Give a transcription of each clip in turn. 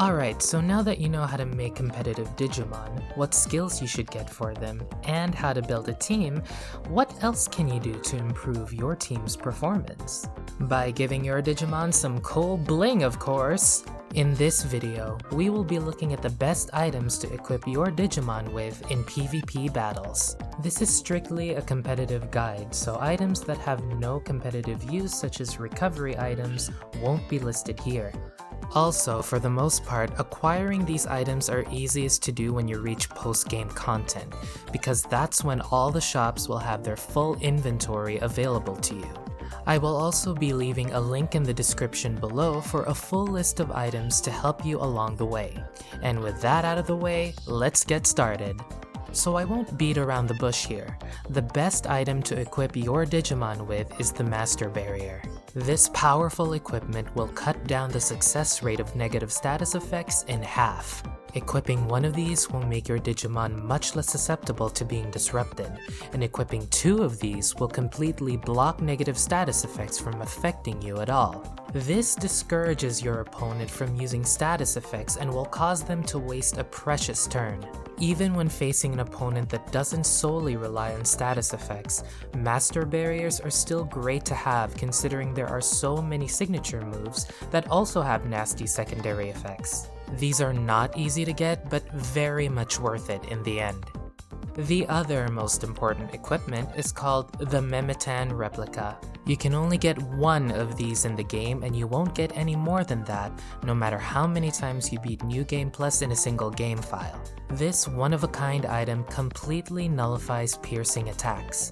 Alright, so now that you know how to make competitive Digimon, what skills you should get for them, and how to build a team, what else can you do to improve your team's performance? By giving your Digimon some cool bling, of course! In this video, we will be looking at the best items to equip your Digimon with in PvP battles. This is strictly a competitive guide, so items that have no competitive use such as recovery items won't be listed here. Also, for the most part, acquiring these items are easiest to do when you reach post-game content, because that's when all the shops will have their full inventory available to you. I will also be leaving a link in the description below for a full list of items to help you along the way. And with that out of the way, let's get started. So I won't beat around the bush here. The best item to equip your Digimon with is the Master Barrier. This powerful equipment will cut down the success rate of negative status effects in half. Equipping one of these will make your Digimon much less susceptible to being disrupted, and equipping two of these will completely block negative status effects from affecting you at all. This discourages your opponent from using status effects and will cause them to waste a precious turn. Even when facing an opponent that doesn't solely rely on status effects, Master Barriers are still great to have considering there are so many signature moves that also have nasty secondary effects. These are not easy to get, but very much worth it in the end. The other most important equipment is called the Memetan Replica. You can only get one of these in the game, and you won't get any more than that, no matter how many times you beat New Game Plus in a single game file. This one-of-a-kind item completely nullifies piercing attacks.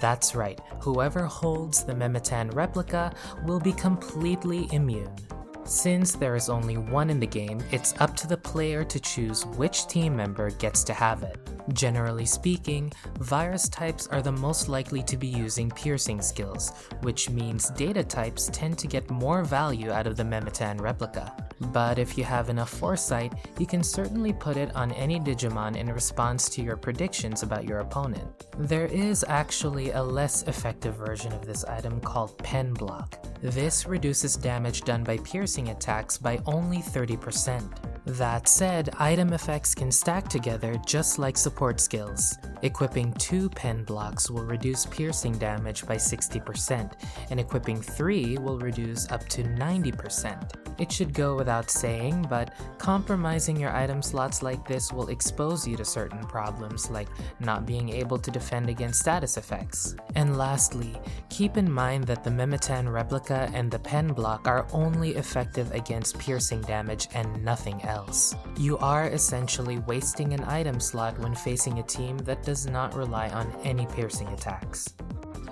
That's right, whoever holds the Memetan Replica will be completely immune. Since there is only one in the game, it's up to the player to choose which team member gets to have it. Generally speaking, virus types are the most likely to be using piercing skills, which means data types tend to get more value out of the Memetan Replica. But if you have enough foresight, you can certainly put it on any Digimon in response to your predictions about your opponent. There is actually a less effective version of this item called Pen Block. This reduces damage done by piercing attacks by only 30%. That said, item effects can stack together just like support skills. Equipping 2 pen blocks will reduce piercing damage by 60%, and equipping 3 will reduce up to 90%. It should go without saying, but compromising your item slots like this will expose you to certain problems like not being able to defend against status effects. And lastly, keep in mind that the Memetan Replica and the pen block are only effective against piercing damage and nothing else. You are essentially wasting an item slot when facing a team that does not rely on any piercing attacks.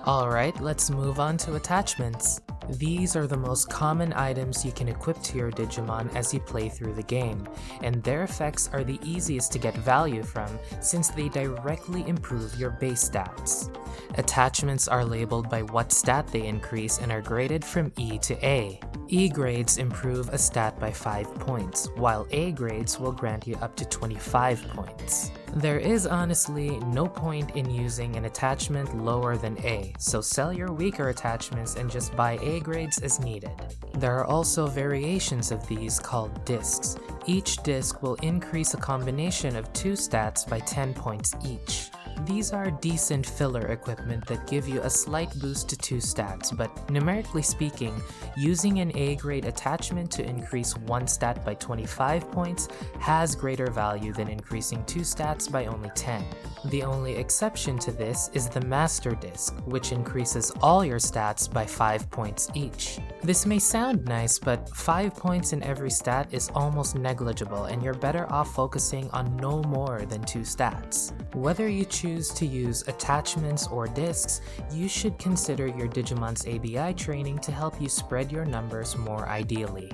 Alright, let's move on to attachments. These are the most common items you can equip to your Digimon as you play through the game, and their effects are the easiest to get value from since they directly improve your base stats. Attachments are labeled by what stat they increase and are graded from E to A. E grades improve a stat by 5 points, while A grades will grant you up to 25 points. There is honestly no point in using an attachment lower than A, so sell your weaker attachments and just buy A grades as needed. There are also variations of these called discs. Each disc will increase a combination of 2 stats by 10 points each. These are decent filler equipment that give you a slight boost to 2 stats, but numerically speaking, using an A-grade attachment to increase 1 stat by 25 points has greater value than increasing 2 stats by only 10. The only exception to this is the Master Disc, which increases all your stats by 5 points each. This may sound nice, but 5 points in every stat is almost negligible, and you're better off focusing on no more than 2 stats. Whether you choose to use attachments or discs, you should consider your Digimon's ABI training to help you spread your numbers more ideally.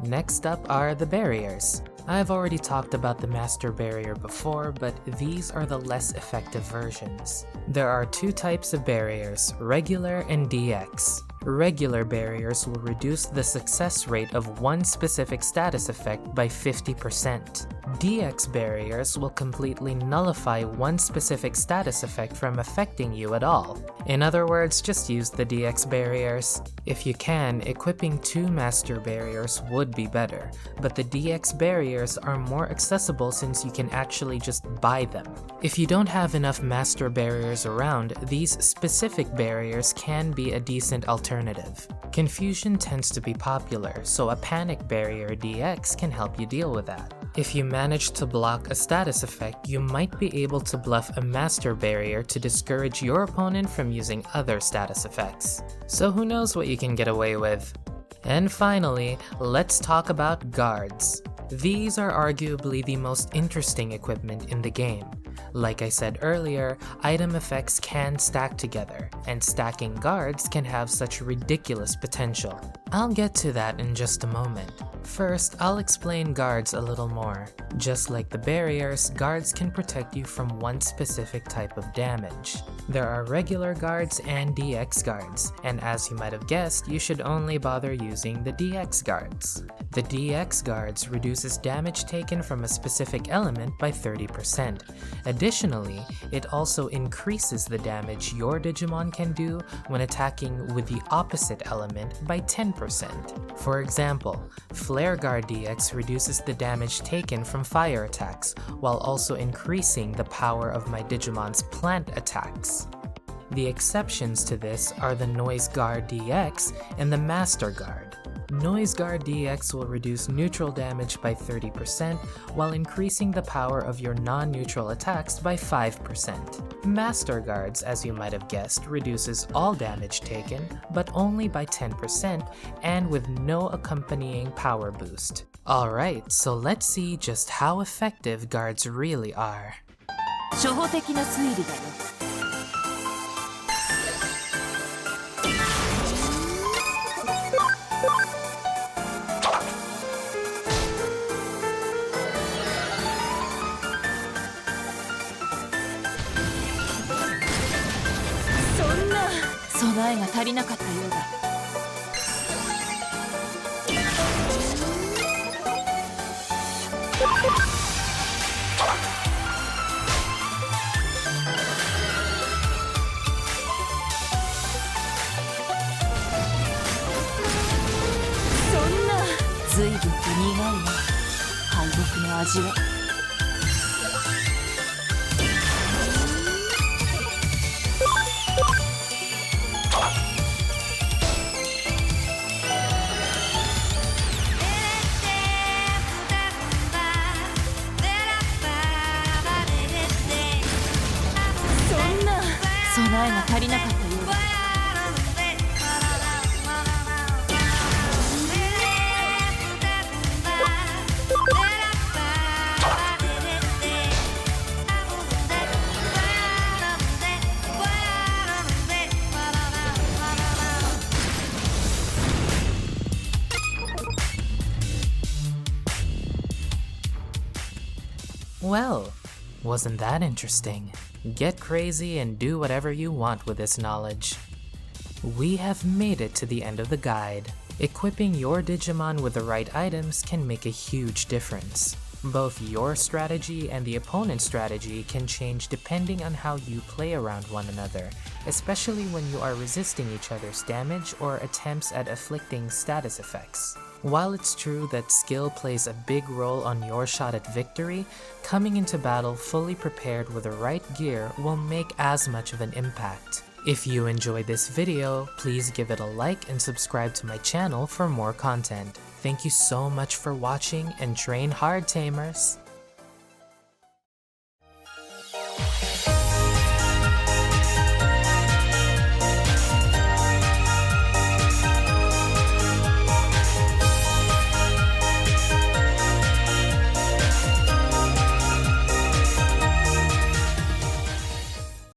Next up are the barriers. I've already talked about the Master Barrier before, but these are the less effective versions. There are 2 types of barriers, regular and DX. Regular barriers will reduce the success rate of one specific status effect by 50%. DX barriers will completely nullify one specific status effect from affecting you at all. In other words, just use the DX barriers. If you can, equipping 2 master barriers would be better, but the DX barriers are more accessible since you can actually just buy them. If you don't have enough master barriers around, these specific barriers can be a decent alternative. Confusion tends to be popular, so a panic barrier DX can help you deal with that. If you manage to block a status effect, you might be able to bluff a master barrier to discourage your opponent from using other status effects. So who knows what you can get away with. And finally, let's talk about guards. These are arguably the most interesting equipment in the game. Like I said earlier, item effects can stack together, and stacking guards can have such ridiculous potential. I'll get to that in just a moment. First, I'll explain guards a little more. Just like the barriers, guards can protect you from one specific type of damage. There are regular guards and DX guards, and as you might have guessed, you should only bother using the DX guards. The DX guards reduces damage taken from a specific element by 30%. Additionally, it also increases the damage your Digimon can do when attacking with the opposite element by 10%. For example, Flare Guard DX reduces the damage taken from fire attacks, while also increasing the power of my Digimon's plant attacks. The exceptions to this are the Noise Guard DX and the Master Guard. Noise Guard DX will reduce neutral damage by 30%, while increasing the power of your non-neutral attacks by 5%. Master Guards, as you might have guessed, reduces all damage taken, but only by 10% and with no accompanying power boost. Alright, so let's see just how effective guards really are. 初歩的な推理だよ。備えが足りなかったようだ。そんな、随分と苦いな。敗北の味は。備えが足りなかったようだ。Well, wasn't that interesting? Get crazy and do whatever you want with this knowledge. We have made it to the end of the guide. Equipping your Digimon with the right items can make a huge difference. Both your strategy and the opponent's strategy can change depending on how you play around one another, especially when you are resisting each other's damage or attempts at afflicting status effects. While it's true that skill plays a big role on your shot at victory, coming into battle fully prepared with the right gear will make as much of an impact. If you enjoyed this video, please give it a like and subscribe to my channel for more content. Thank you so much for watching and train hard, Tamers!